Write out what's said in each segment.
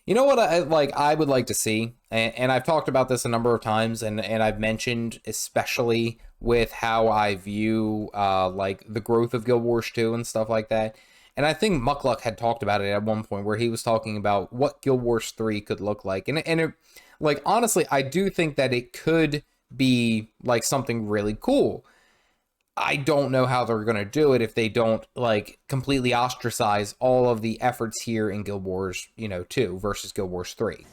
You know what I would like to see, and I've talked about this a number of times, and I've mentioned especially with how I view like the growth of Guild Wars 2 and stuff like that. And I think Muckluck had talked about it at one point where he was talking about what Guild Wars 3 could look like. And it, like honestly, I do think that it could be like something really cool. I don't know how they're going to do it if they don't like completely ostracize all of the efforts here in Guild Wars, 2 versus Guild Wars 3.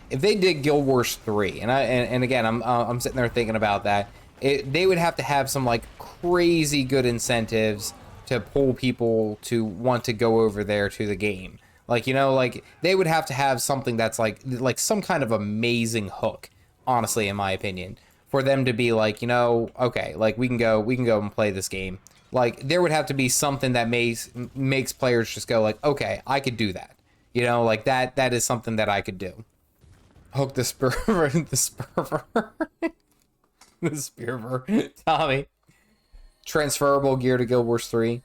If they did Guild Wars 3, and again, I'm sitting there thinking about that, they would have to have some like crazy good incentives to pull people to want to go over there to the game. Like, like they would have to have something that's like some kind of amazing hook, honestly, in my opinion, for them to be like, okay, like we can go and play this game. Like there would have to be something that makes players just go like, okay, I could do that. Like that is something that I could do. Hook the spurver, the spurver, the spurver, Tommy. Transferable gear to Guild Wars 3.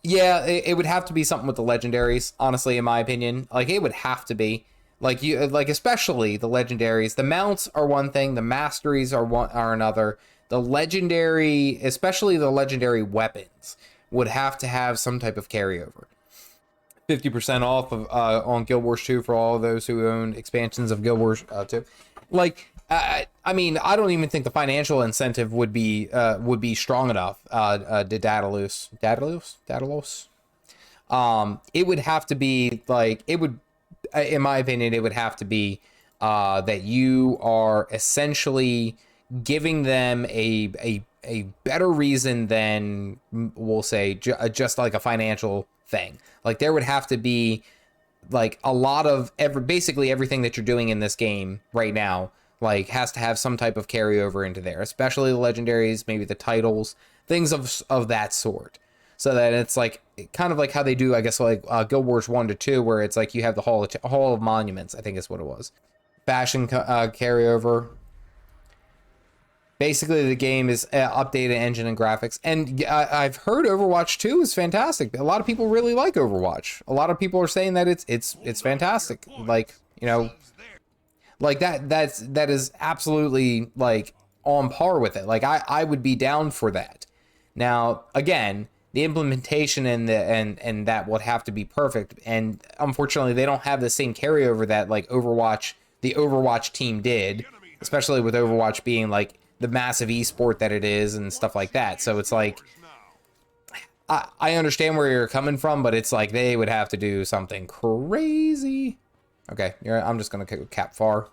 Yeah, it would have to be something with the legendaries, honestly, in my opinion. Like it would have to be. Like especially the legendaries. The mounts are one thing, the masteries are another. The legendary, especially the legendary weapons, would have to have some type of carryover. 50% off of on Guild Wars 2 for all of those who own expansions of Guild Wars 2. Like I mean, I don't even think the financial incentive would be strong enough. Daedalus. It would have to be like in my opinion, it would have to be that you are essentially giving them a better reason than, we'll say, just like a financial thing. Like there would have to be like a lot of basically everything that you're doing in this game right now, like has to have some type of carryover into there, especially the legendaries, maybe the titles, things of that sort. So that it's like kind of like how they do, I guess, like Guild Wars 1 to 2, where it's like you have the Hall of Monuments, I think is what it was. Fashion carryover. Basically, the game is updated engine and graphics. And I've heard Overwatch 2 is fantastic. A lot of people really like Overwatch. A lot of people are saying that it's fantastic. Like, like that is absolutely like on par with it. Like I would be down for that. Now, again, the implementation and that would have to be perfect, and unfortunately they don't have the same carryover that like the Overwatch team did, especially with Overwatch being like the massive esport that it is and stuff like that. So it's like I understand where you're coming from, but it's like they would have to do something crazy. Okay, I'm just gonna cap far.